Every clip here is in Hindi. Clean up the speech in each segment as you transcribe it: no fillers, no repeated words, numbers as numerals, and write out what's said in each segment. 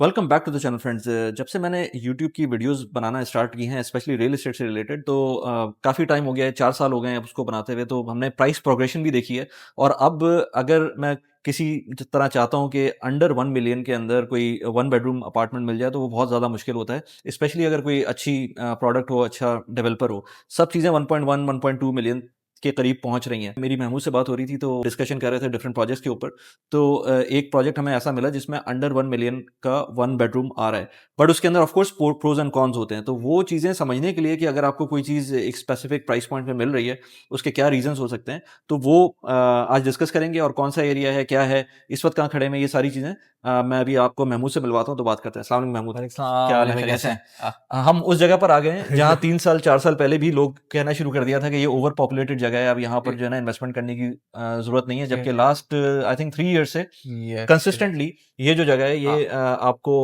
Welcome back to the channel friends. जब से मैंने यूट्यूब की वीडियोस बनाना स्टार्ट की हैं स्पेशली रियल एस्टेट से रिलेटेड तो काफ़ी टाइम हो गया है, 4 साल हो गए हैं अब उसको बनाते हुए। तो हमने प्राइस प्रोग्रेशन भी देखी है। और अब अगर मैं किसी तरह चाहता हूँ कि अंडर 1 मिलियन के अंदर कोई 1 बेडरूम अपार्टमेंट मिल जाए तो वो बहुत ज़्यादा मुश्किल होता है, स्पेशली अगर कोई अच्छी प्रोडक्ट हो, अच्छा डेवलपर हो। सब चीज़ें 1.1 1.2 मिलियन के करीब पहुंच रही हैं। मेरी महमूद से बात हो रही थी तो डिस्कशन कर रहे थे डिफरेंट प्रोजेक्ट्स के ऊपर। तो एक प्रोजेक्ट हमें ऐसा मिला जिसमें अंडर 1 मिलियन का 1 बेडरूम आ रहा है, बट उसके अंदर of course pros and cons होते हैं। तो वो चीज़ें समझने के लिए कि अगर आपको कोई चीज़ एक स्पेसिफिक प्राइस पॉइंट में मिल रही है, उसके क्या रीजंस हो सकते हैं, तो वो आज डिस्कस करेंगे। और कौन सा एरिया है, क्या है, इस वक्त कहाँ खड़े हैं, ये सारी चीज़ें मैं अभी आपको महमूद से मिलवाता हूँ तो बात करते हैं। अस्सलाम वालेकुम महमूद, क्या हाल है, भाई खैरियत कैसे से? हैं? हम उस जगह पर आ गए हैं जहाँ 3 साल 4 साल पहले भी लोग कहना शुरू कर दिया था कि ये ओवर पॉपुलेटेड जगह है, अब यहाँ पर जो है ना इन्वेस्टमेंट करने की जरूरत नहीं है। जबकि लास्ट आई थिंक 3 ईयर से यस कंसिस्टेंटली ये जो जगह है ये आपको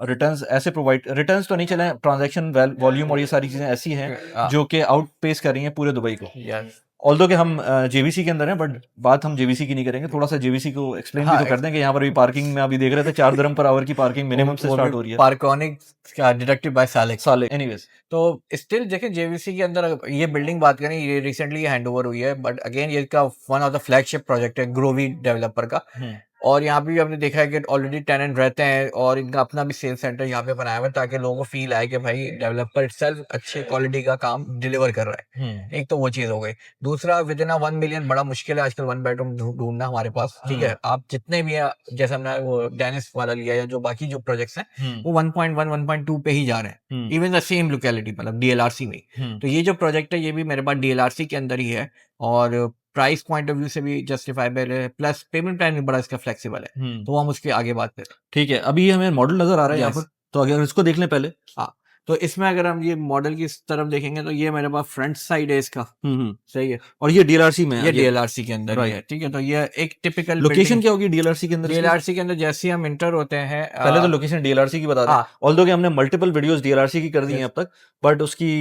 रिटर्न्स ऐसे प्रोवाइड, रिटर्न्स तो नहीं चले, ट्रांजैक्शन वॉल्यूम और ये सारी चीज़ें ऐसी हैं जो कि आउट पेस कर रही हैं पूरे दुबई को। यस ऑल्दो कि हम जेवीसी के अंदर हैं, बट बात हम जेवीसी की नहीं करेंगे। थोड़ा सा जेवीसी को एक्सप्लेन भी हाँ तो कर दें कि यहाँ पर भी पार्किंग में अभी देख रहे थे 4 dirham पर आवर की पार्किंग मिनिमम से वो भी स्टार्ट हो रही है। पार्कोनिक क्या डिडक्टेड बाय सालिक। साले एनीवेज। तो स्टिल देखें जेवीसी के अंदर अगर ये बिल्डिंग बात करें, ये रिसेंटली हैंड ओवर हुई है, बट अगेन ये इसका one of the flagship project है ग्रोवी डेवलपर का। हम्म। और यहाँ पे भी आपने देखा है कि ऑलरेडी टेनेंट रहते हैं और इनका अपना भी सेल सेंटर यहाँ पे बनाया हुआ है ताकि लोगों को फील आए कि भाई डेवलपर इटसेल्फ अच्छे क्वालिटी का काम डिलीवर कर रहा है। एक तो वो चीज हो गई। दूसरा, विद इन 1 मिलियन बड़ा मुश्किल है आजकल 1 बेडरूम ढूंढना हमारे पास। ठीक है, आप जितने भी है, जैसे हमने वो डेनिस वाला लिया या जो बाकी जो प्रोजेक्ट्स हैं वो 1.1 1.2 पे ही जा रहे हैं, इवन द सेम लोकेलिटी, मतलब डीएलआरसी में। तो ये जो प्रोजेक्ट है ये भी मेरे पास डीएलआरसी के अंदर ही है और प्राइस पॉइंट ऑफ व्यू से भी जस्टिफाइबल है, प्लस पेमेंट प्लान भी बड़ा इसका फ्लेक्सिबल है। तो हम उसके आगे बात करें। ठीक है, अभी हमें मॉडल नजर आ रहा है यहाँ यस। पर, तो अगर इसको देख लें पहले। हाँ, तो इसमें अगर हम ये मॉडल की इस तरफ देखेंगे तो ये मेरे पास फ्रंट साइड है इसका। सही है। और ये डीएलआरसी में है ये ये। डीएलआरसी के अंदर ही है। राइट। ठीक है, तो ये एक टिपिकल लोकेशन बिल्डिंग। क्या होगी डीएलआरसी के अंदर इसकी? डीएलआरसी के अंदर जैसे ही हम इंटर होते हैं पहले तो लोकेशन डीएलआरसी की बता दें। हाँ ऑल्दो कि हमने मल्टीपल वीडियोस डीएलआरसी की कर दी हैं यस। अब तक, बट उसकी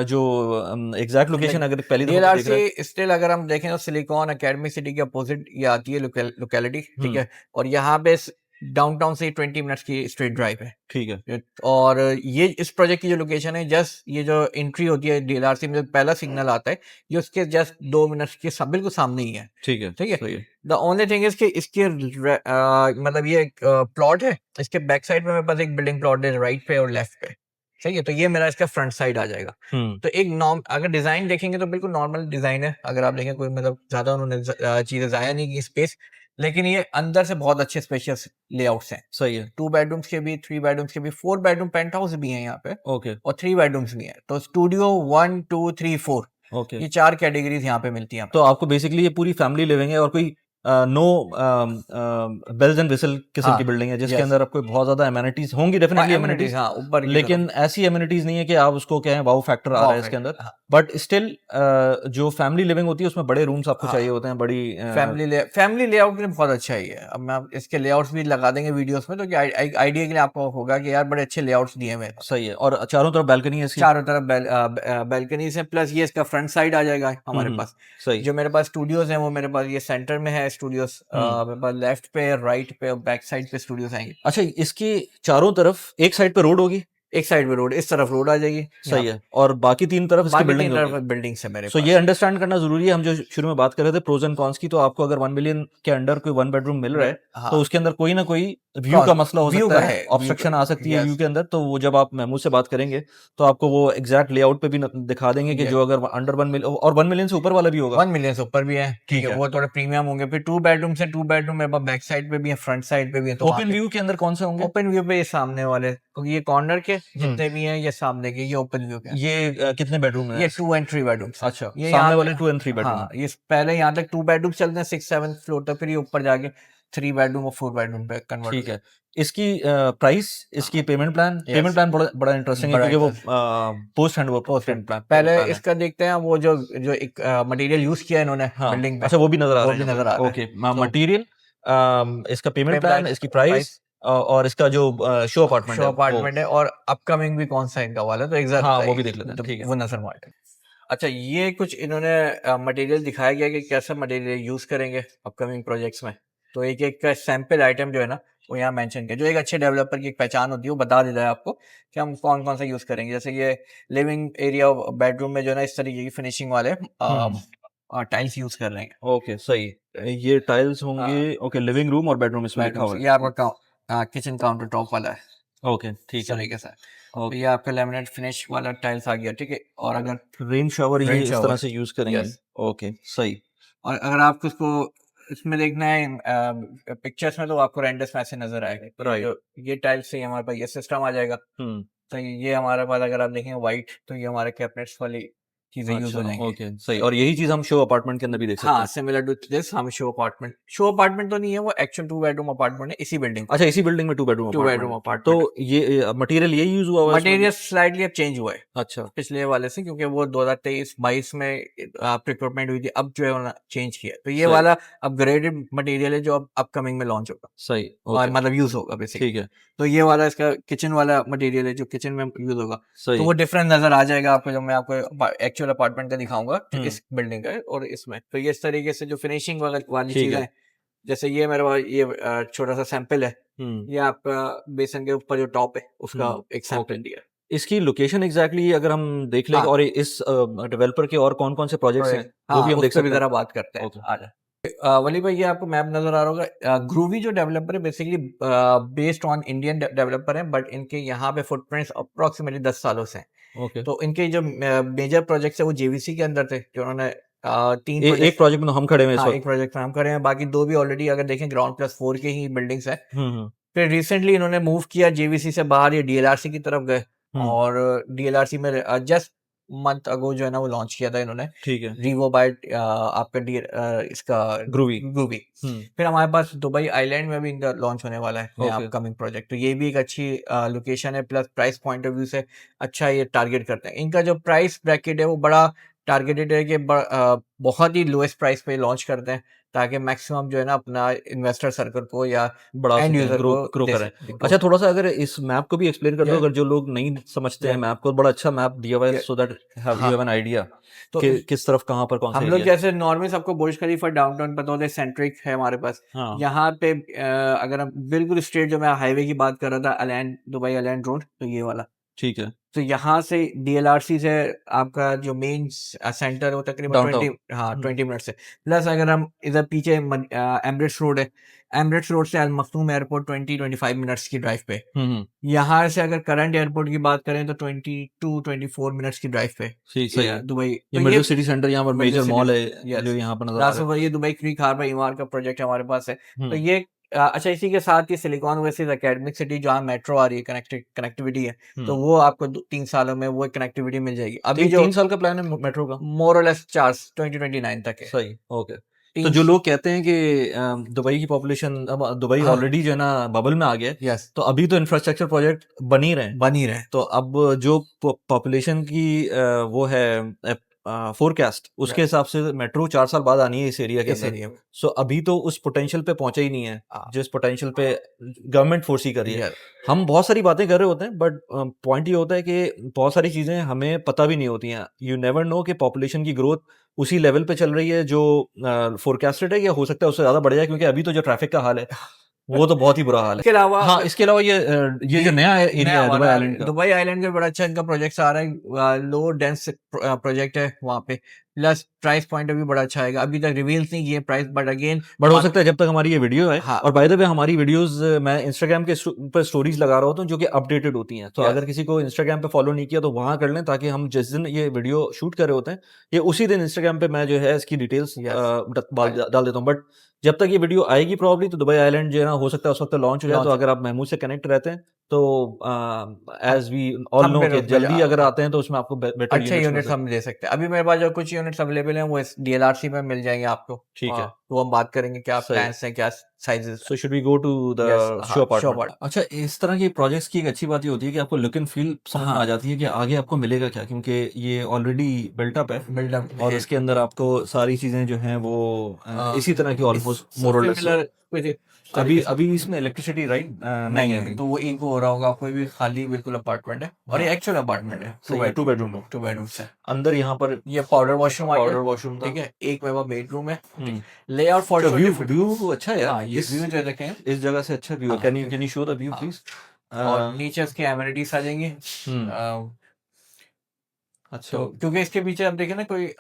जो एग्जैक्ट लोकेशन अगर पहली दफा कोई देख रहा है। डीएलआरसी स्टिल अगर हम देखें तो सिलिकॉन एकेडमी सिटी के अपोजिट ये आती है लोकेलिटी। ठीक है, और यहाँ पे डाउनटाउन से 20 मिनट्स की स्ट्रेट ड्राइव है। ठीक है। और ये इस प्रोजेक्ट की जो लोकेशन है, जस्ट ये जो एंट्री होती है डीएलआरसी में, जो पहला सिग्नल आता है ये उसके जस्ट 2 मिनट्स के बिल्कुल सामने ही है। ठीक है, ठीक है। सही है। द ओनली थिंग इज कि इसके मतलब ये एक प्लॉट है, इसके बैक साइड में मेरे पास एक बिल्डिंग प्लॉट है राइट पे और लेफ्ट पे। सही है, तो ये मेरा इसका फ्रंट साइड आ जाएगा। तो एक नॉर्म अगर डिजाइन देखेंगे तो बिल्कुल नॉर्मल डिजाइन है। अगर आप देखें कोई मतलब ज्यादा उन्होंने चीजें जाया नहीं की स्पेस, लेकिन ये अंदर से बहुत अच्छे स्पेशियस लेआउट्स हैं। सही है। 2 बेडरूम्स के भी, 3 बेडरूम्स के भी, 4 बेडरूम पेंट हाउस भी हैं यहाँ पे, ओके। और 3 बेडरूम्स भी हैं। तो स्टूडियो 1 2 3 4 ओके। ये 4 कैटेगरीज यहाँ पे मिलती हैं हमें। तो आपको बेसिकली ये पूरी फैमिली लिविंग है और कोई नो बेल्स एंड विसल किस्म की हाँ बिल्डिंग है जिसके यस। अंदर आपको बहुत ज्यादा एमिनिटीज होंगी, डेफिनेटली एमिनिटीज एमिनिटीज। हाँ ऊपर की तरफ। लेकिन ऐसी एमिनिटीज नहीं है कि आप उसको कहें वाओ फैक्टर आ रहा वाओ है इसके फैक्टर अंदर। हाँ। बट स्टिल जो फैमिली लिविंग होती है उसमें बड़े रूम्स आपको हाँ, चाहिए होते हैं, बड़ी फैमिली लेआउट के लिए बहुत अच्छा ही है। अब मैं इसके लेआउट्स भी लगा देंगे वीडियोस में, तो आइडिया के लिए आपको होगा कि यार बड़े अच्छे लेआउट्स दिए हुए हैं। सही है। और चारों तरफ बैल्कनी है इसकी। चारों तरफ बैल्कनीज है, प्लस ये इसका फ्रंट साइड आ जाएगा हमारे पास। सही। जो मेरे पास स्टूडियोज हैं वो मेरे पास ये सेंटर में है स्टूडियोज। मेरे पास लेफ्ट पे, राइट पे और बैक साइड पे स्टूडियोज आएंगे। अच्छा, इसकी चारों तरफ एक साइड पे रोड होगी। एक साइड में रोड, इस तरफ रोड आ जाएगी। सही है। और बाकी 3 तरफ इसकी बाकी बिल्डिंग 3 होगी। तरफ बिल्डिंग्स है मेरे सो ये पास। अंडरस्टैंड करना जरूरी है। हम जो शुरू में बात कर रहे थे प्रोज एंड कॉन्स की, तो आपको अगर 1 मिलियन के अंडर कोई 1 बेडरूम मिल रहा है हाँ, तो उसके अंदर कोई ना कोई व्यू का मसला हो व्यू सकता का है, है, व्यू का। ऑब्स्ट्रक्शन आ सकती है व्यू यस के अंदर। तो वो जब आप महमूद से बात करेंगे तो आपको वो एग्जैक्ट लेआउट पे भी दिखा देंगे कि जो अगर अंडर 1 मिलियन और 1 मिलियन से ऊपर वाला भी होगा। 1 मिलियन से ऊपर भी है। ठीक है, वो थोड़े प्रीमियम होंगे। फिर 2 बेडरूम से 2 बेडरूम मेरे पास बैक साइड पे भी है, फ्रंट साइड पे भी है। तो ओपन व्यू के अंदर कौन से होंगे? ओपन व्यू पे ये सामने वाले, क्योंकि ये कॉर्नर के जितने भी हैं ये सामने के, ये ओपन व्यू के हैं। ये कितने बेडरूम है? ये 2 एंड 3 बेडरूम। अच्छा, ये सामने यहाँ वाले 2 and 3 बेडरूम है। हाँ, ये पहले यहाँ तक 2 बेडरूम चलते हैं 6 7 फ्लोर तक, फिर ये ऊपर जाके 3 बेडरूम और 4 बेडरूम पे कन्वर्ट ठीक हो है। इसकी प्राइस, इसकी पेमेंट प्लान, यस बड़ा बड़ा इंटरेस्टिंग है बड़ा क्योंकि वो interest. Post handover post payment plan पहले है। इसका देखते हैं, वो जो जो एक मटेरियल यूज किया है इन्होंने हाँ, बिल्डिंग पे, अच्छा वो भी नजर आ वो रहा है भी यहाँ नजर आ पर। रहा है। ओके, तो मटेरियल, इसका पेमेंट पेमेंट प्लान, प्लान, इसकी प्राइस, प्राइस, और इसका जो शो अपार्टमेंट शो है वो। अपार्टमेंट है, और अपकमिंग भी कौन सा इनका वाला है, तो हाँ, एग्जैक्ट वो भी देख लेते हैं। ठीक है। वो नजर मार लें। अच्छा, ये कुछ इन्होंने मटेरियल दिखाया गया कि कैसा मटेरियल यूज करेंगे अपकमिंग प्रोजेक्ट्स में। तो एक एक का सैंपल आइटम जो है ना, वो यहाँ मेंशन किया। जो एक अच्छे डेवलपर की एक पहचान होती है, वो बता देता है आपको कि हम कौन कौन सा यूज करेंगे। जैसे ये लिविंग एरिया बेडरूम में जो है ना इस तरीके की फिनिशिंग वाले टाइल्स यूज कर रहे हैं। ओके, सही। ये टाइल्स हाँ, होंगे। ओके, लिविंग रूम और बेडरूम इसमें लिखा बेडरूम हुआ से है। ये आपका किचन काउंटर टॉप वाला है ओके, इस ठीक है। तरीके से। तो ओके, ये आपका लेमिनेट फिनिश वाला टाइल्स आ गया, ठीक है। और अगर रेन शावर ये रेन इस तरह शावर, से यूज करेंगे। यस। ओके, सही। और अगर आपको इसको इसमें देखना है पिक्चर्स में, तो आपको रेंडर्स में ऐसे नजर आएगा। राइट। जो ये टाइल्स से हमारे पास ये सिस्टम आ जाएगा। हम्म। तो ये हमारे पास अगर आप देखेंगे व्हाइट, तो ये हमारे कैबिनेट्स वाली चीजें यूज अच्छा, हो जाएंगी। ओके, सही। और यही चीज हम शो अपार्टमेंट के अंदर भी देख सकते हाँ, हैं। सिमिलर टू दिस हम शो अपार्टमेंट तो नहीं है, वो एक्चुअल 2 बेडरूम अपार्टमेंट है इसी बिल्डिंग अच्छा, इसी बिल्डिंग में 2 बेडरूम 2 अपार्टमेंट बेडरूम है। तो अपार्टमेंट। ये मटेरियल यही यूज हुआ हुआ है इसमें भी? मटेरियल स्लाइटली अब चेंज हुआ है अच्छा, पिछले वाले से, क्योंकि वो 2023-22 में रिक्रूटमेंट हुई थी। अब जो है चेंज किया, तो ये सही, वाला अपग्रेडेड मटेरियल है जो अब अपकमिंग में लॉन्च होगा सही। और ओके, मतलब यूज होगा बेसिकली। ठीक है, तो ये वाला इसका किचन वाला मटेरियल है जो किचन में यूज होगा। तो सही। वो डिफरेंस नजर आ जाएगा आपको जब मैं आपको एक्चुअल अपार्टमेंट का दिखाऊंगा, जो हम्म, इस बिल्डिंग का है और इसमें। तो ये इस तरीके से जो फिनिशिंग वाली ठीक चीजें है। हैं, जैसे ये मेरे पास ये छोटा सा सैंपल है। हम्म, ये आपका बेसन के ऊपर जो टॉप है उसका एक ओके। सैंपल दिया है। इसकी लोकेशन एग्जैक्टली अगर हम देख लें, हाँ, और इस डेवलपर के और कौन कौन से प्रोजेक्ट्स हैं प्रोजेक्ट, वो भी हाँ, हम उस देख पे भी सकते हैं। जरा बात करते हैं। ओके। आ जाए। वली भाई, ये आपको मैप नजर आ रहा होगा। ग्रूवी जो डेवलपर है basically based on Indian developer है, बट इनके यहाँ पे फुटप्रिंट्स अप्रोक्सीमेटली 10 सालों से हैं। ओके, तो इनके जो मेजर प्रोजेक्ट्स है वो जेवीसी के अंदर थे, जो उन्होंने 3 एक प्रोजेक्ट। प्रोजेक्ट में तो हम खड़े हुए हैं इस हाँ, एक वक्त। प्रोजेक्ट काम कर रहे हैं, बाकी 2 भी ऑलरेडी अगर देखें ग्राउंड+4 के ही बिल्डिंग्स है। हम्म, फिर रिसेंटली इन्होंने मूव किया जेवीसी से बाहर, ये डीएलआरसी की तरफ गए। हम्म, और डीएलआरसी में जस्ट मंथ अगो जो है ना वो लॉन्च किया था इन्होंने ठीक है। रीवो बाय आपका इसका ग्रूवी। ग्रूवी। हम्म, फिर हमारे पास दुबई आइलैंड में भी इनका लॉन्च होने वाला है नया ओके, अपकमिंग प्रोजेक्ट। तो ये भी एक अच्छी लोकेशन है, plus price point of view से अच्छा ये टारगेट करते हैं। इनका जो प्राइस ब्रैकेट है वो बड़ा टारगेटेड है कि बहुत ही लोएस्ट प्राइस पे लॉन्च करते हैं, ताकि मैक्सिमम जो है ना अपना इन्वेस्टर सर्कल को या बढ़ा एंड सकें, यूजर ग्रो को ग्रो दे करें। सकते अच्छा, थोड़ा सा अगर इस मैप को भी एक्सप्लेन कर दो, या अगर जो लोग नहीं समझते हैं या मैप को। बड़ा अच्छा मैप दिया हुआ है, या सो दैट यू हाँ। हैव एन आइडिया तो कि किस तरफ कहाँ पर कौन सा हम लोग एरिया है। जैसे नॉर्मल सबको बुर्ज खलीफा डाउनटाउन पता होता है, सेंट्रिक है हमारे पास। हाँ, यहाँ पे अगर हम बिल्कुल स्ट्रेट, जो मैं हाईवे की बात कर रहा था, अलैंड दुबई अलैंड रोड, तो ये वाला। ठीक है। तो यहाँ से डीएलआरसी से आपका जो मेन सेंटर है वो तकरीबन डाउनटाउन। 20 मिनट से। प्लस अगर हम इधर पीछे एमरेट्स रोड है, एमरेट्स रोड से अल मखदूम एयरपोर्ट 20-25 मिनट्स की ड्राइव पे। हम्म, यहाँ से अगर करंट एयरपोर्ट की बात करें तो 22-24 मिनट्स की ड्राइव पे सही, सही है। दुबई। ये तो मिडिल ये सिटी सेंटर, यहाँ पर मिडिल मेजर मॉल है सिटी, जो यस। यहाँ पर नजर आ लास्ट रहा में ये दुबई क्रीक हार्बर इमार का प्रोजेक्ट हमारे पास है। है। तो ये अच्छा, इसी के साथ ये सिलिकॉन ओएसिस एकेडमिक सिटी जहाँ मेट्रो आ रही है, कनेक्टिविटी है। तो वो आपको 3 सालों में वो कनेक्टिविटी मिल जाएगी। अभी जो 3 साल का प्लान है मेट्रो का। मोर और लेस 2029 तक है। सही, ओके। तो 3। जो लोग कहते हैं कि दुबई की पॉपुलेशन, अब दुबई हाँ, ऑलरेडी जो है ना बबल में आ गया है, यस, तो अभी तो इंफ्रास्ट्रक्चर प्रोजेक्ट बन ही रहे हैं। बन ही रहे। तो अब जो पॉपुलेशन की वो है फोरकास्ट, उसके हिसाब से मेट्रो 4 साल बाद आनी है इस एरिया के इस अंदर। एरिया में, सो अभी तो उस पोटेंशियल पे पहुंचा ही नहीं है हाँ, जिस पोटेंशियल पे गवर्नमेंट फोर्सी कर रही है। यस, हम बहुत सारी बातें कर रहे होते हैं, बट पॉइंट ये होता है कि बहुत सारी चीजें हमें पता भी नहीं होती हैं। यू नेवर नो कि पॉपुलेशन की ग्रोथ उसी लेवल पे चल रही है जो फोरकास्टेड है, या हो सकता है उससे ज्यादा बढ़ जाए, क्योंकि अभी तो जो ट्रैफिक का हाल है वो तो बहुत ही बुरा हाल है। इसके अलावा हाँ, इसके अलावा ये जो नया एरिया है दुबई आइलैंड का। दुबई आइलैंड का बड़ा अच्छा इनका प्रोजेक्ट आ रहा है, लो डेंस प्रोजेक्ट है वहाँ पे। प्लस प्राइस पॉइंट भी बड़ा अच्छा आएगा। अभी तक रिवील्स नहीं किए प्राइस, बट अगेन बट हो सकता है जब तक हमारी ये वीडियो है। हाँ, और बाय द वे हमारी वीडियोस मैं इंस्टाग्राम के पर स्टोरीज लगा रहा होता हूँ जो कि अपडेटेड होती हैं। तो यस, अगर किसी को इंस्टाग्राम पे फॉलो नहीं किया तो वहां कर लें, ताकि हम जिस दिन ये वीडियो शूट कर रहे होते हैं ये उसी दिन इंस्टाग्राम पे मैं जो है इसकी डिटेल्स यस, डाल देता हूँ। बट जब तक ये वीडियो आएगी प्रॉब्ली, तो दुबई आइलैंड जो है ना हो सकता है उस वक्त लॉन्च हो जाए। तो अगर आप महमूद से कनेक्ट रहते हैं तो एज वी ऑल हम नो फिर कि उसमें जल्दी अगर आते हैं तो उसमें आपको बेटर अच्छे यूनिट्स हम दे सकते हैं। अभी मेरे पास जो कुछ यूनिट्स अवेलेबल हैं वो इस डीएलआरसी में मिल जाएंगे आपको। ठीक है, तो हम बात करेंगे क्या सही। प्लान्स हैं, क्या sizes. So should we go to the yes, show हाँ, शो अपार्टमेंट? अच्छा, इस तरह के प्रोजेक्ट्स की एक अच्छी बात ये होती है कि आपको लुक एंड फील समझ में आ हाँ, जाती है कि आगे आपको मिलेगा क्या, क्योंकि ये ऑलरेडी बिल्टअप है बिल्डअप और है। इसके अंदर आपको सारी चीजें जो हैं वो इसी तरह की ऑलमोस्ट मोर और लेस। सिमिलर अभी अभी इसमें इलेक्ट्रिसिटी राइट नहीं नहीं है है, अभी। तो वो एक हो रहा होगा आपको, भी खाली बिल्कुल अपार्टमेंट है, और ये हाँ एक्चुअल अपार्टमेंट है, सही है, 2 बेडरूम टू बेडरूम्स है। अंदर यहाँ पर ये पाउडर वॉशरूम आ पाउडर गया, वॉशरूम था। ठीक है, एक मेरा बेडरूम है, हम्म लेआउट फॉर अच्छा श्योर व्यू डिफरेंट। व्यू अच्छा है यार हाँ, ये व्यू जो देखें, इस जगह से अच्छा व्यू है। हाँ, can you show the view हाँ, प्लीज? और नीचे इसके एमिनिटीज आ जाएंगे। अच्छा तो क्योंकि इसके पीछे आप देखें ना, कोई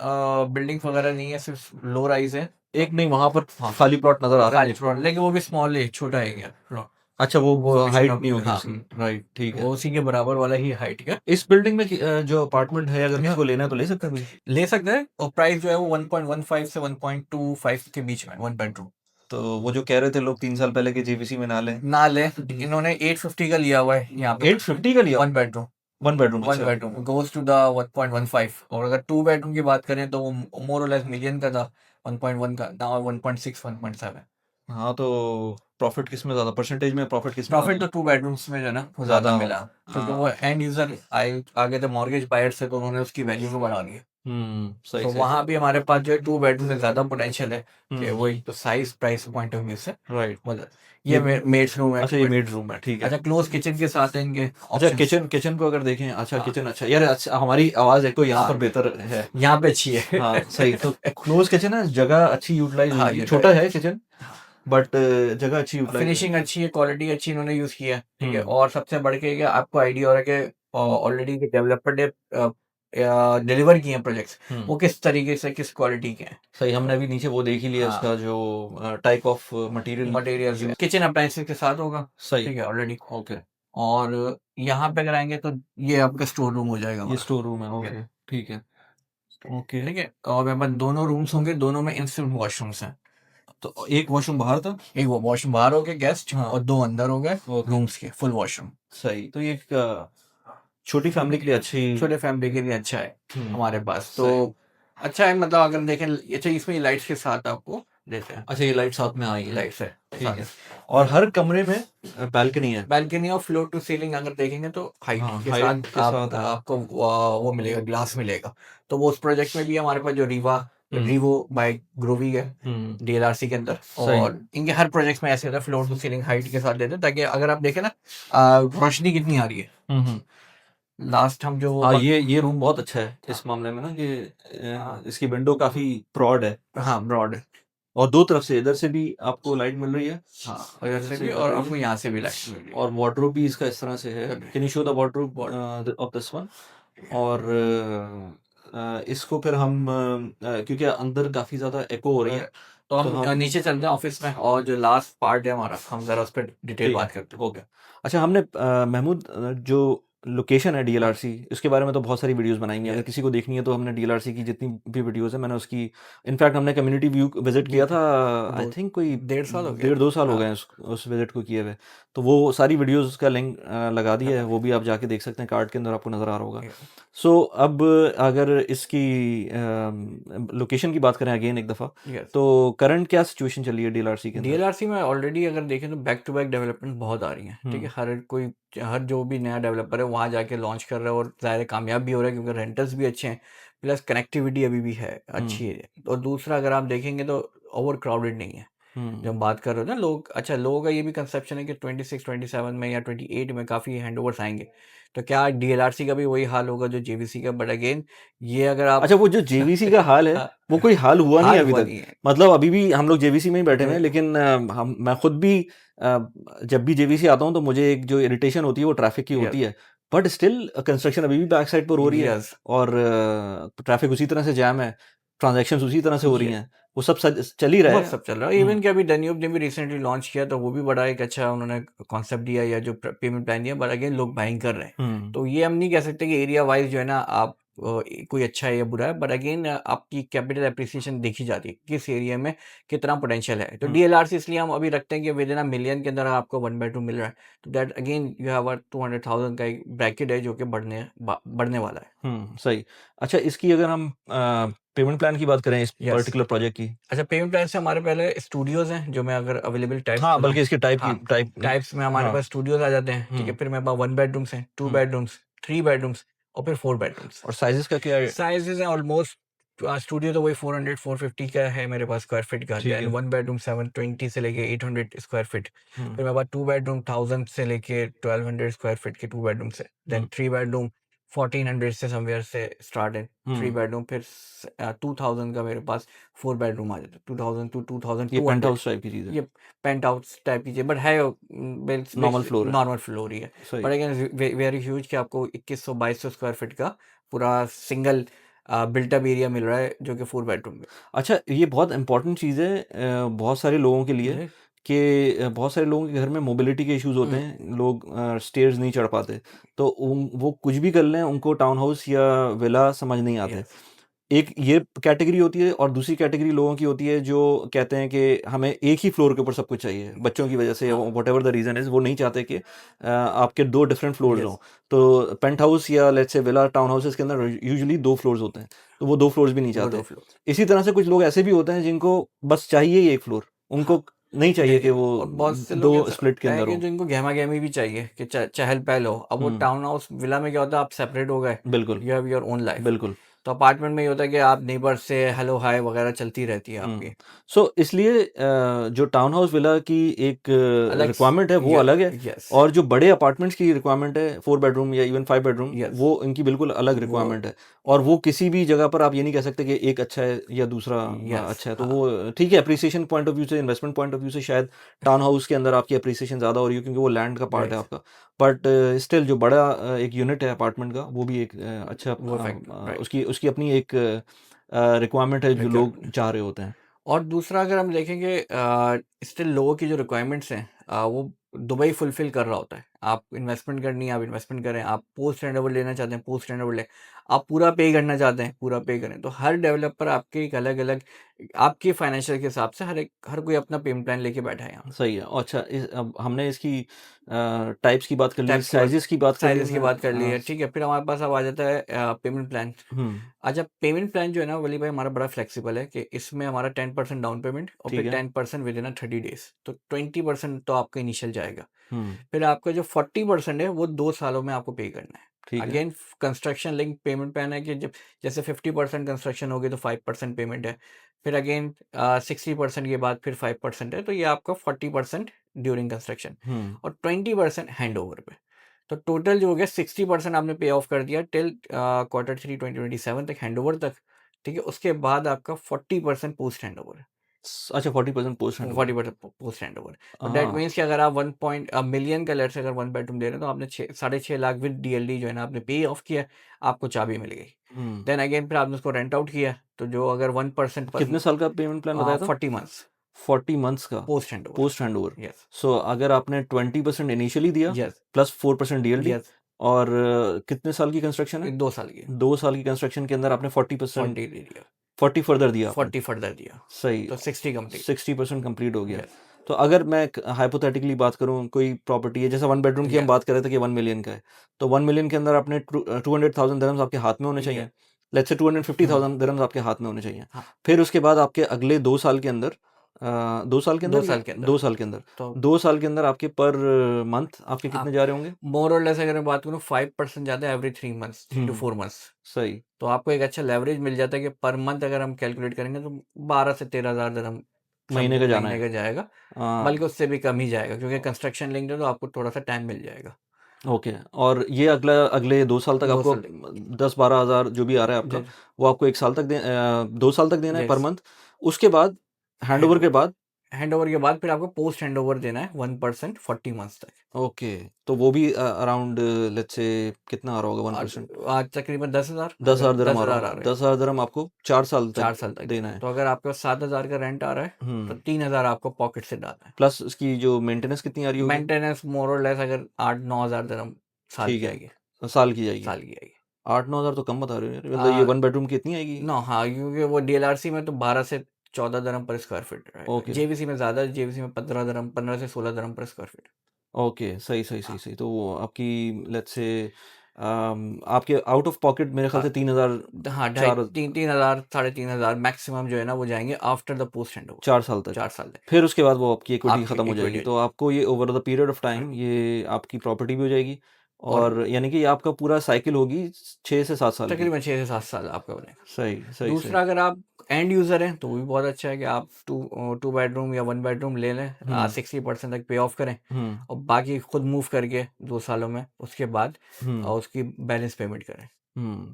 बिल्डिंग वगैरह नहीं है, सिर्फ लो राइज है। एक नहीं वहां पर खाली प्लॉट नजर आ रहा खाली है। प्लॉट, लेकिन वो भी स्मॉल है, छोटा है क्या प्लॉट। अच्छा वो वो भी हाइट छोटा, नहीं होगी हाँ, उसकी, राइट ठीक है। वो उसी के बराबर वाला ही हाइट का। इस बिल्डिंग में जो अपार्टमेंट है अगर किसी को लेना है तो ले सकता है कोई? ले सकते हैं, और प्राइस जो है वो 1.15 से 1.25 के बीच में, 1 बेडरूम। तो वो जो कह रहे थे लोग 3 साल पहले के जेवीसी में ना लें, ना ले, इन्होंने 850 का लिया हुआ है यहाँ पे, 850 का लिया 1 बेडरूम। 1 बेडरूम? वन अच्छा बेडरूम गोज टू द 1.15, और अगर 2 बेडरूम की बात करें तो वो मोर और लेस मिलियन का था, 1.1 का, ना 1.6 1.7। हाँ तो प्रॉफिट किस में ज्यादा, परसेंटेज में प्रॉफिट किस में प्रॉफिट ज्यादा? तो 2 बेडरूम्स में जो है ना वो ज्यादा ज्यादा हो। मिला, क्योंकि वो हाँ एंड यूजर आए आगे थे मॉर्गेज बायर से, तो उन्होंने उसकी वैल्यू को बढ़ा दिया। सही तो सही वहां भी हमारे पास जो है 2 बेडरूम से ज्यादा पोटेंशियल है, कि हम्म वही तो size price point of view से, राइट। मतलब ये ये मेड्स रूम है, अच्छा ये मेड रूम है ठीक है। अच्छा, क्लोज किचन के साथ है इनके अच्छा ऑप्शंस। किचन किचन को अगर देखें, अच्छा हाँ, किचन अच्छा यार, अच्छा हमारी आवाज एक तो यहाँ हाँ, पर बेहतर है। यहाँ पे अच्छी है। हाँ सही, तो क्लोज किचन है, जगह अच्छी यूटिलाइज हाँ, हुई, ये छोटा है किचन बट जगह अच्छी यूटिलाइज है। फिनिशिंग अच्छी है, क्वालिटी अच्छी इन्होंने यूज किया है, ठीक है, हम्म और सबसे बढ़ के क्या आपको आइडिया हो रहा है कि ऑलरेडी डेवलपर ने डिलीवर किए हैं प्रोजेक्ट्स, हम्म वो किस तरीके से, किस क्वालिटी के हैं। सही, हमने अभी नीचे वो देख ही लिया हाँ, इसका जो type of material materials use. Kitchen appliances के साथ होगा, सही ठीक है, ऑलरेडी। ओके। और यहाँ पे अगर आएंगे तो ये आपका स्टोर रूम हो जाएगा ये हमारा, स्टोर रूम है, ठीक ओके है, ठीक है ओके। ठीक है, और मेरे पास दोनों रूम्स होंगे, दोनों में इंस्टेंट वॉशरूम्स हैं। तो एक वॉशरूम बाहर था? एक वो वॉशरूम बाहर हो गए गेस्ट, हाँ और 2 अंदर हो गए ओके रूम्स के फुल वॉशरूम। सही, तो ये एक छोटी फैमिली के लिए अच्छी। छोटे फैमिली के लिए अच्छा है हमारे पास, तो सही। अच्छा है, मतलब अगर देखें, अच्छा इसमें लाइट्स के साथ आपको देते हैं, अच्छा ये लाइट साथ में आई है, लाइट्स है ठीक है। साथ। और हर कमरे में बैल्कनी है? बैल्कनी और फ्लोर टू सीलिंग अगर देखेंगे तो हाइट हाँ के हाइट साथ के साथ है। आपको वो मिलेगा, ग्लास मिलेगा। तो वो उस प्रोजेक्ट में भी हमारे पास जो रीवो बाय ग्रोवी है हम्म डीएलआरसी के अंदर, सही। और इनके हर प्रोजेक्ट में ऐसे होता है, फ्लोर टू सीलिंग हाइट के साथ देते हैं, ताकि अगर आप देखें ना रोशनी कितनी आ रही है। हम्म लास्ट हम जो हाँ ये रूम बहुत अच्छा है इस मामले में ना कि इसकी विंडो काफी ब्रॉड है, हाँ, ब्रॉड है, और दो तरफ से, इधर से भी आपको लाइट मिल रही है, हाँ, और इधर से से भी, मिल और रही आपको है, यहाँ से भी लाइट मिल रही है। और वार्डरोब भी इसका इस तरह से है। Can you show the wardrobe of this one? और इसको फिर हम क्योंकि अंदर काफी ज्यादा एको हो रही है, तो तो हम हम नीचे चलते हैं ऑफिस में, और जो लास्ट पार्ट है हमारा, हम जरा उस पर डिटेल ठीक बात है करते हैं। ओके। अच्छा हमने महमूद जो लोकेशन है डीएलआरसी, इसके बारे में तो बहुत सारी वीडियोस बनाई हैं, अगर किसी को देखनी है तो हमने डीएलआरसी की जितनी भी वीडियोस है मैंने उसकी, इनफैक्ट हमने कम्युनिटी व्यू विजिट किया था, आई दो थिंक कोई 1.5 साल हो गया। 1.5 2 साल हो हाँ, गए हैं उस विजिट को किए हुए। तो वो सारी वीडियोस का लिंक लगा दिया है, वो भी आप जाके देख सकते हैं, कार्ड के अंदर आपको नज़र आ रहा होगा। सो अब अगर इसकी लोकेशन की बात करें अगेन एक दफ़ा, यस, तो करंट क्या सिचुएशन चल रही है डीएलआरसी के अंदर? डीएलआरसी में ऑलरेडी अगर देखें तो बैक टू बैक डेवलपमेंट बहुत आ रही है, ठीक है, हर जो भी नया डेवलपर है वहाँ जाके लॉन्च कर रहा है, और ज़ाहिर है कामयाब भी हो रहा है, क्योंकि रेंटल्स भी अच्छे हैं, प्लस कनेक्टिविटी अभी भी है, अच्छी है। और दूसरा अगर आप देखेंगे तो ओवर क्राउडेड नहीं है। जब हम बात कर रहे हो ना, लोगों का ये भी कंसेप्शन है कि 26 27 में या 28 में काफ़ी हैंडओवर्स आएंगे, तो क्या डीएलआरसी का भी वही हाल होगा जो जेवीसी का? बट अगेन, ये अगर आप अच्छा वो जो जेवीसी का हाल है वो कोई हाल हुआ नहीं हाल है अभी हुआ तक? नहीं है। मतलब अभी भी हम लोग जेवीसी में ही बैठे हुए हैं, लेकिन मैं खुद भी जब भी जेवीसी आता हूँ तो मुझे एक जो इरिटेशन होती है वो ट्रैफिक की होती है, बट स्टिल कंस्ट्रक्शन अभी भी बैक साइड पर हो रही है, यस, और ट्रैफिक उसी तरह से जैम है, ट्रांजैक्शंस उसी तरह से हो रही ये हैं, वो सब चल ही रहा वो है। सब चल रहा है। इवन कि अभी डन्यूब ने भी रिसेंटली लॉन्च किया, तो वो भी बड़ा एक अच्छा उन्होंने कॉन्सेप्ट दिया, या जो पेमेंट प्लान दिया, बट अगेन लोग बाइंग कर रहे हैं। हम्म तो ये हम नहीं कह सकते कि एरिया वाइज जो है ना आप कोई अच्छा है या बुरा है, बट अगेन आपकी कैपिटल एप्रिसिएशन देखी जाती है, किस एरिया में कितना पोटेंशियल है। तो डीएलआरसी इसलिए हम अभी रखते हैं कि विद इन मिलियन के अंदर आपको 1 बेडरूम मिल रहा है, तो दैट अगेन यू हैव 200,000 का एक ब्रैकेट है जो कि बढ़ने वाला है। सही। अच्छा इसकी अगर हम पेमेंट प्लान की बात करें इस यस, पर्टिकुलर प्रोजेक्ट की, अच्छा, पेमेंट प्लान से हमारे पहले स्टूडियोज हैं, जो मैं अगर अवेलेबल टाइप्स हाँ बताऊं, बल्कि इसके टाइप की हाँ, टाइप, टाइप्स में हमारे हाँ पास स्टूडियोज आ जाते हैं, ठीक है, फिर मेरे पास 1 बेडरूम्स हैं, 2 बेडरूम्स, 3 बेडरूम्स, और फिर 4 बेडरूम्स। और साइजेस का क्या है? साइजेस हैं ऑलमोस्ट स्टूडियो तो वही 400-450 का है मेरे पास स्क्वायर फीट का, ठीक देन है। 1 बेडरूम 720 से लेके 800 स्क्वायर फीट, हम्म। फिर मेरे पास 2 बेडरूम 1000 से लेके 1200 स्क्वायर फीट के 2 बेडरूम से, देन हम्म। 3 बेडरूम 1400 से समवेयर से स्टार्ट है 3 हम्म। बेडरूम, फिर 2000 का मेरे पास 4 बेडरूम आ जाता है, 2000 टू ये पेंट 2200। हाउस टाइप की चीज़ है, ये पेंट हाउस टाइप की चीज़, बट है नॉर्मल फ्लोर है। नॉर्मल फ्लोर ही है, सही। बट अगेन वेरी ह्यूज कि आपको 2100-2200 स्क्वायर फीट का पूरा सिंगल बिल्ट अप एरिया मिल रहा है जो कि 4 बेडरूम में। अच्छा, ये बहुत इंपॉर्टेंट चीज़ है बहुत सारे लोगों के लिए जी। कि बहुत सारे लोगों के घर में मोबिलिटी के इश्यूज होते हुँ, हैं, लोग स्टेयर्स नहीं चढ़ पाते, तो वो कुछ भी कर लें उनको टाउन हाउस या विला समझ नहीं आते। यस। एक ये कैटेगरी होती है और दूसरी कैटेगरी लोगों की होती है जो कहते हैं कि हमें एक ही फ्लोर के ऊपर सब कुछ चाहिए, बच्चों की वजह से, हाँ, व्हाटएवर द रीज़न इज़, वो नहीं चाहते कि आपके 2 डिफरेंट फ्लोर्स हों। यस। तो पेंट हाउस या let's say villa town houses के अंदर यूजुअली 2 फ्लोर्स होते हैं, तो वो 2 फ्लोर्स भी नहीं वो 2 चाहते। फ्लोर। इसी तरह से कुछ लोग ऐसे भी होते हैं जिनको बस चाहिए ही 1 फ्लोर, हाँ, उनको नहीं चाहिए कि देखिए, वो और बहुत से लोग 2 ऐसा स्प्लिट के है अंदर कि हों। जिनको गहमा-गहमी भी चाहिए कि चहल-पहल हो। अब वो हुँ, टाउन हाउस विला में क्या होता है, आप सेपरेट हो गए, बिल्कुल, you have your own life. बिल्कुल। तो अपार्टमेंट में ये होता है कि आप नेबर से हेलो हाय वगैरह चलती रहती है हुँ। आपकी। सो इसलिए जो टाउन हाउस विला की एक अलग स रिक्वायरमेंट है वो य अलग है, यस, और जो बड़े अपार्टमेंट्स की रिक्वायरमेंट है 4 बेडरूम या इवन 5 बेडरूम, यस। वो इनकी बिल्कुल अलग वो रिक्वायरमेंट है। और वो किसी भी जगह पर आप ये नहीं कह सकते कि एक अच्छा है या दूसरा यस, अच्छा है। तो हाँ, वो ठीक है, एप्रिसिएशन पॉइंट ऑफ व्यू से, इन्वेस्टमेंट पॉइंट ऑफ व्यू से शायद टाउन हाउस के अंदर आपकी एप्रिसिएशन ज़्यादा हो रही है क्योंकि वो लैंड का पार्ट है राइट। आपका। बट स्टिल जो बड़ा एक यूनिट है अपार्टमेंट का, वो भी एक अच्छा वो इफ़ेक्ट राइट, उसकी उसकी अपनी एक रिक्वायरमेंट है जो लोग रिक्वायरमेंट। चाह रहे होते हैं। और दूसरा अगर हम देखेंगे स्टिल लोगों की जो रिक्वायरमेंट्स हैं वो दुबई फुलफिल कर रहा होता है। आप इन्वेस्टमेंट करनी है, आप इन्वेस्टमेंट करें, आप पोस्ट हैंडओवर लेना चाहते हैं, पोस्ट हैंडओवर लें, आप पूरा पे करना चाहते हैं, पूरा पे करें। तो हर डेवलपर आपके एक अलग-अलग आपके फाइनेंशियल के हिसाब से हर कोई अपना पेमेंट प्लान लेके बैठा है यहाँ पे। सही है। और अच्छा, अब हमने इसकी टाइप्स की बात कर ली, टाइप्स की बात साइजेस की बात कर ली साइज़ेस की हमने। बात कर ली है, ठीक है। फिर हमारे पास अब आ जाता है पेमेंट प्लान। हुँ, अच्छा, पेमेंट प्लान जो है ना वली भाई हमारा बड़ा फ्लेक्सिबल है कि इसमें हमारा 10% डाउन पेमेंट और ठीक फिर है। 10% विद इन 30 डेज, तो 20% तो आपका इनिशियल जाएगा। हुँ, फिर आपका जो 40% है वो 2 सालों में आपको पे करना है। ठीक है। Again construction link payment plan है कि जब जैसे 50% कंस्ट्रक्शन होगी तो 5% पेमेंट है। फिर अगेन 60% के बाद फिर 5% है, तो ये आपका 40% ड्यूरिंग कंस्ट्रक्शन हुँ, और 20% हैंडओवर पे। तो टोटल जो हो गया 60% आपने पे ऑफ कर दिया टिल Q3 2027 तक, हैंडओवर तक, ठीक है। उसके बाद आपका 40% पोस्ट हैंडओवर है। अच्छा, 40% पोस्ट हैंडओवर है। 40% पोस्ट हैंडओवर। तो दैट हाँ। मीन्स कि अगर आप 1 मिलियन का लेट्स से अगर 1 बेडरूम दे रहे हैं तो आपने 6.5 लाख विद डीएलडी जो है ना आपने पे ऑफ किया, आपको चाबी मिल गई। हुँ। देन अगेन फिर आपने उसको रेंट आउट किया, तो जो अगर 1% कितने साल का पेमेंट प्लान बताया था? 40 मंथ्स 40 मंथ्स का post handover. Post handover. Yes, so अगर आपने 20% इनिशियली दिया यस, प्लस 4% डीएलडी, यस। और कितने साल की कंस्ट्रक्शन है? 2 साल की 2 साल की कंस्ट्रक्शन के अंदर आपने 40% 40 दे दिया, 40 फर्दर दिया आपने। 40 फर्दर दिया, सही। तो 60 कंप्लीट। 60% कंप्लीट हो गया। यस, तो अगर मैं हाइपोथेटिकली बात करूँ, कोई प्रॉपर्टी है जैसे 1 बेडरूम की हम यस, बात कर रहे थे कि 1 मिलियन का है, तो 1 मिलियन के अंदर आपने 200,000 दिरहम्स आपके हाथ में होने चाहिए। Yes. Let's say hmm, 250,000 dirhams आपके हाथ में होने चाहिए। हाँ, फिर उसके बाद आपके अगले 2 साल के अंदर 2 साल के 2 अंदर या साल के अंदर। 2 साल के अंदर, तो 2 साल के अंदर आपके पर मंथ आपके कितने आप जा रहे होंगे? मोर और लेस अगर मैं बात करूँ 5% जाता है every 3 months, 3 to hmm, 4 months. सही। तो आपको एक अच्छा लेवरेज मिल जाता है कि पर मंथ अगर हम कैलकुलेट करेंगे तो 12 से 13,000 दिरहम महीने का समथिंग जाना महीने है। का जाएगा, बल्कि उससे भी कम ही जाएगा क्योंकि कंस्ट्रक्शन लेंगे तो आपको थोड़ा-सा टाइम मिल जाएगा। ओके। और ये अगले 2 साल तक 2 आपको साल तक। 10-12 हज़ार जो भी आ रहा है आपका, जी, वो आपको 1 साल तक 2 साल तक देना है पर यस। मंथ। उसके बाद हैंडओवर के हैंडओवर बाद हैंडओवर के बाद फिर आपको पोस्ट हैंडओवर देना है 1% 40 मंथ्स तक। ओके, तो वो भी अराउंड लेट्स से कितना आ रहा होगा आज 1%? आज तकरीबन 10,000 अगर 10,000 दिरहम आ रहा 10,000 आ होगा। रहे हैं, 10,000 दिरहम आपको 4 साल 4 तक साल तक देना देना है। है। तो अगर आपके पास 7,000 का रेंट आ रहा है, तो हुँ, 3,000 आपको पॉकेट से डालना है। प्लस उसकी जो मेंटेनेंस कितनी आ रही होगी? मेंटेनेंस मोर और लेस अगर 8-9 हज़ार दिरहम साल ठीक की आएगी, है, साल की जाएगी। साल की आएगी। 8-9 हज़ार तो कम बता रहे हो यार, मतलब ये अ, 1 बेडरूम की इतनी आएगी? नो हाँ, क्योंकि वो डीएलआरसी में तो 12 से 14 दिरहम पर स्क्वायर फीट रहेगा। ओके। जेवीसी में ज़्यादा है, जेवीसी में 15 दिरहम 15 से 16 दिरहम पर स्क्वायर फीट। ओके, सही, सही, सही, हाँ, सही। तो वो आपकी लेट्स से आपके आउट ऑफ पॉकेट मेरे ख्याल अ, से 3,000, हाँ, ढाई 4 3 हज़ार, साढ़े 3 हज़ार मैक्सिमम जो है ना वो जाएँगे आफ्टर द पोस्ट हैंडओवर, 4 साल तक। 4 साल तक। फिर उसके बाद वो आपकी इक्विटी आपकी खत्म हो इक्विटी जाएगी। हो तो जाएगी। आपको ये over the period of time right, ये आपकी प्रॉपर्टी भी हो जाएगी, और और यानी कि ये आपका पूरा साइकिल होगी 6 से 7 साल की। तकरीबन 6 से 7 साल आपका बनेगा। सही, सही, दूसरा सही। अगर आप एंड यूज़र हैं तो वो भी बहुत अच्छा है कि आप 2 बेडरूम या 1 बेडरूम ले लें, हुँ, 60% तक पे ऑफ करें हुँ, और बाकी खुद मूव करके 2 सालों में उसके बाद हुँ, उसकी बैलेंस पेमेंट करें।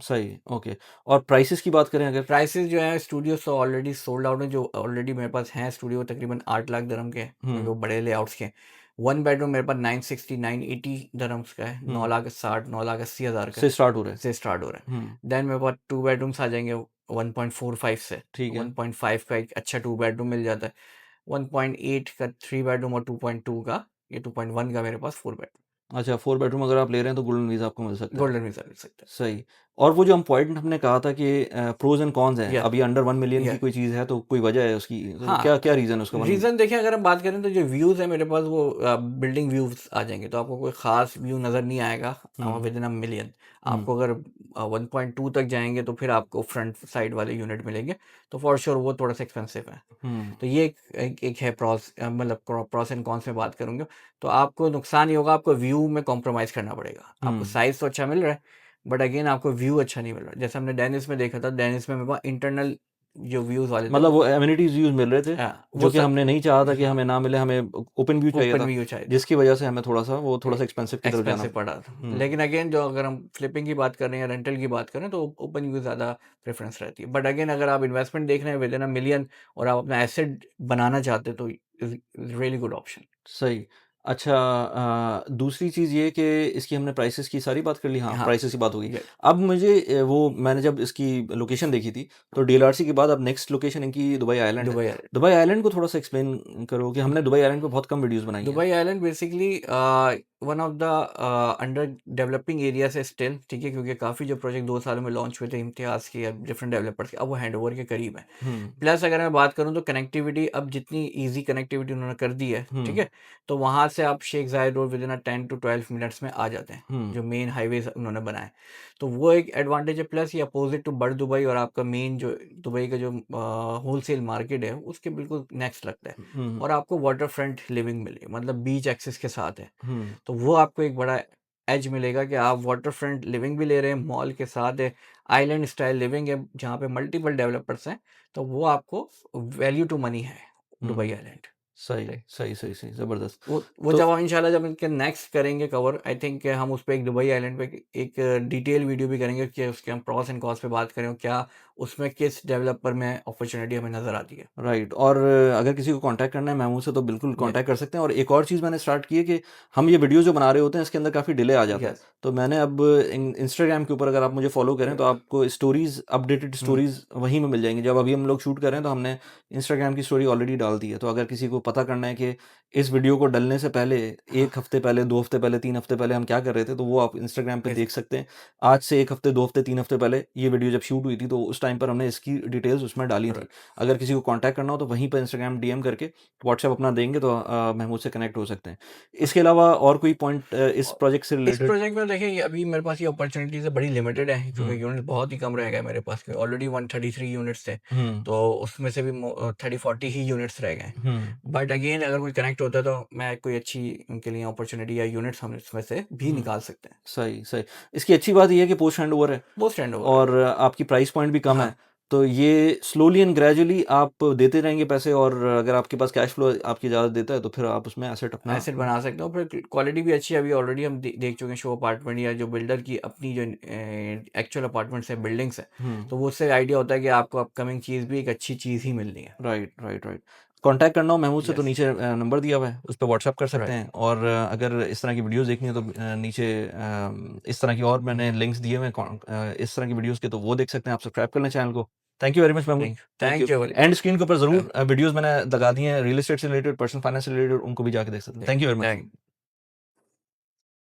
सही, ओके। और प्राइसेज़ की बात करें अगर? प्राइसेस जो हैं स्टूडियोज तो ऑलरेडी सोल्ड आउट हैं, जो ऑलरेडी मेरे पास हैं स्टूडियो तकरीबन 8 लाख दिरहम के हैं, हुँ, जो बड़े लेआउट्स के। 1 बेडरूम मेरे पास 960 980 दिरहम्स का है, 9 हुँ, लाख 60 9 लाख 80 हज़ार का से स्टार्ट हो रहा है। से स्टार्ट हो रहा है। हुँ, देन मेरे पास 2 बेडरूम्स आ जाएंगे 1.45 से। ठीक है। 1.5 का एक अच्छा 2 बेडरूम मिल जाता है। 1.8 का 3 बेडरूम और 2.2 का, ये 2.1 का मेरे पास 4 बेडरूम अच्छा 4 बेडरूम अगर आप ले रहे हैं तो गोल्डन वीज़ा आपको मिल सकता है। गोल्डन वीज़ा मिल सकता सही। और वो जो हम पॉइंट हमने कहा था कि प्रोज़ एंड कॉन्स हैं, है। या अभी अंडर 1 मिलियन की या कोई चीज़ है तो कोई वजह है उसकी? तो हाँ, क्या क्या रीज़न है उसका 1 रीज़न देखिए अगर हम बात करें तो जो व्यूज़ है मेरे पास वो बिल्डिंग व्यूज़ आ जाएँगे, तो आपको कोई ख़ास व्यू नज़र नहीं आएगा हुँ, विदिन अ मिलियन। हुँ, आपको अगर 1.2 तक जाएँगे तो फिर आपको फ्रंट साइड वाले यूनिट मिलेंगे, तो फॉर श्योर वो थोड़ा-सा एक्सपेंसिव है। हुँ, तो ये एक है मतलब प्रॉस एंड कॉन्स में बात करूँगा, तो आपको नुकसान ये होगा, आपको व्यू में कॉम्प्रोमाइज़ करना पड़ेगा। आपको हुँ। साइज़ तो अच्छा मिल रहा है, बट अगेन आपको व्यू अच्छा नहीं मिल रहा है। जैसे हमने डेनिस में देखा था, डेनिस में मेरे पास इंटरनल जो व्यूज़ वाले थे मतलब वो एमिनिटीज़ यूज़ मिल रहे थे, वो जो कि सब हमने नहीं चाहा था कि हाँ, हमें ना मिले, हमें ओपन व्यू चाहिए ओपन था, व्यू चाहिए था। जिसकी वजह से हमें थोड़ा-सा एक्सपेंसिव की तरफ जाना एक्सपेंसिव पड़ा था। हुँ, लेकिन अगेन जो अगर हम फ्लिपिंग की बात कर रहे हैं या रेंटल की बात करें तो ओपन व्यू ज़्यादा प्रेफ़रेंस रहती है। बट अगेन अगर आप इन्वेस्टमेंट देख रहे हैं विदिन अ मिलियन और आप अपना एसेट बनाना चाहते हैं तो इज़ रियली गुड ऑप्शन। सही। अच्छा दूसरी चीज़ ये कि इसकी हमने प्राइसेज़ की सारी बात कर ली, हाँ, हाँ, प्राइसेज़ की बात हो गई। ये अब मुझे वो मैंने जब इसकी लोकेशन देखी थी, तो डीएलआरसी के बाद अब नेक्स्ट लोकेशन इनकी दुबई आइलैंड है। Dubai island. दुबई आइलैंड को थोड़ा-सा एक्सप्लेन करो कि हमने दुबई आइलैंड पे बहुत कम वीडियोज़ बनाई हैं। Dubai island basically one of the under developing areas है स्टिल, ठीक है, क्योंकि काफ़ी जो प्रोजेक्ट 2 सालों में लॉन्च हुए थे इम्तियाज़ के या डिफरेंट डेवलपर्स के, अब वो हैंडओवर के करीब है। हुँ, प्लस अगर मैं बात करूँ तो कनेक्टिविटी अब जितनी ईज़ी कनेक्टिविटी उन्होंने कर दी है, ठीक हुँ, है? तो वहाँ से आप Sheikh Zayed Road within 10 to 12 minutes में आ जाते हैं, हुँ, जो मेन हाईवेज़ उन्होंने बनाए। तो वो एक एडवांटेज है, प्लस ये अपोज़िट टू बड़ दुबई और आपका मेन जो दुबई का जो होलसेल मार्केट है, उसके बिल्कुल नेक्स्ट लगता है। हुँ, और आपको वाटर फ्रंट लिविंग मिलेगी, मतलब बीच एक्सेस के साथ है। हुँ, तो वो आपको एक बड़ा एज मिलेगा कि आप वाटर फ्रंट लिविंग भी ले रहे हैं, मॉल के साथ है, आइलैंड स्टाइल लिविंग है, जहाँ पे मल्टीपल डेवलपर्स हैं, तो वो आपको वैल्यू टू मनी है, दुबई हुँ। आइलैंड। सही, सही, सही, सही, ज़बरदस्त। वो तो जब हम इंशाल्लाह जब इनके नेक्स्ट करेंगे कवर, आई थिंक हम उस पे एक दुबई आइलैंड पे एक डिटेल वीडियो भी करेंगे कि उसके हम प्रॉस एंड कॉन्स पे बात करें और क्या उसमें किस डेवलपर में अपॉर्चुनिटी हमें नज़र आती है। राइट और अगर किसी को कांटेक्ट करना है महमूद से तो बिल्कुल यस, कांटेक्ट कर सकते हैं और एक और चीज़ मैंने स्टार्ट की है कि हम ये वीडियो जो बना रहे होते हैं इसके अंदर काफ़ी डिले आ जाता है यस, तो मैंने अब इंस्टाग्राम के ऊपर अगर आप मुझे फॉलो करें तो आपको स्टोरीज अपडेटेड हुँ, स्टोरीज वहीं में मिल जाएंगी जब अभी हम लोग शूट कर रहे हैं तो हमने इंस्टाग्राम की स्टोरी ऑलरेडी डाल दी है तो अगर किसी को पता करना है कि इस वीडियो को डलने से पहले हाँ, 1 हफ्ते पहले 2 हफ्ते पहले 3 हफ्ते पहले हम क्या कर रहे थे तो वो आप इंस्टाग्राम पे यस, देख सकते हैं आज से 1 हफ्ते 2 हफ्ते 3 हफ्ते पहले ये वीडियो जब शूट हुई थी तो उस टाइम पर हमने इसकी डिटेल्स उसमें डाली थी राइट, अगर किसी को कांटेक्ट करना हो तो वहीं पर इंस्टाग्राम डीएम करके व्हाट्सएप अपना देंगे तो महमूद से कनेक्ट हो सकते हैं। इसके अलावा और कोई पॉइंट इस और प्रोजेक्ट से इस रिलेटेड? प्रोजेक्ट में देखिए ये अभी मेरे पास ये अपॉर्चुनिटीज़ बड़ी लिमिटेड है हुँ, क्योंकि यूनिट बहुत ही कम रह गए मेरे पास, ऑलरेडी 133 यूनिट्स थे, हुँ, तो उसमें से भी 30-40 ही यूनिट्स रह गए। हुँ, बट अगेन अगर कोई कनेक्ट होता है तो मैं कोई अच्छी उनके लिए अपॉर्चुनिटी या यूनिट्स हम इसमें से भी हुँ। निकाल सकते हैं। सही, सही। इसकी अच्छी बात ये है कि पोस्ट हैंडओवर है वो स्टैंड ओवर है। और आपकी प्राइस पॉइंट भी कम हाँ, है। तो ये स्लोली एंड ग्रेजुअली आप देते रहेंगे पैसे और अगर आपके पास कैश फ्लो आपकी इजाज़त देता है तो फिर आप उसमें एसेट अपना एसेट बना सकते हो, फिर क्वालिटी भी अच्छी है। अभी ऑलरेडी हम देख चुके हैं शो अपार्टमेंट या जो बिल्डर की अपनी जो एक्चुअल अपार्टमेंट्स है, बिल्डिंग्स है, हुँ। तो वो उससे आइडिया होता है कि आपको अपकमिंग चीज़ भी एक अच्छी चीज़ ही मिलनी है। Right, right, right. कॉन्टैक्ट करना हो महमूद से तो यस, नीचे नंबर दिया हुआ है, उस पे व्हाट्सएप कर सकते राइट। हैं और अगर इस तरह की वीडियोज़ देखनी है तो नीचे इस तरह की और मैंने लिंक्स दिए हुए हैं इस तरह की वीडियोज़ के तो वो देख सकते हैं, आप सब्सक्राइब कर लें चैनल को। Thank you very much Mahmood, thank you. Thank you very and much. Screen के ऊपर ज़रूर वीडियोज़ मैंने लगा दी हैं रियल एस्टेट से रिलेटेड, पर्सनल फाइनेंस से रिलेटेड उनको भी जाके देख सकते हैं। Thank you very much. Thank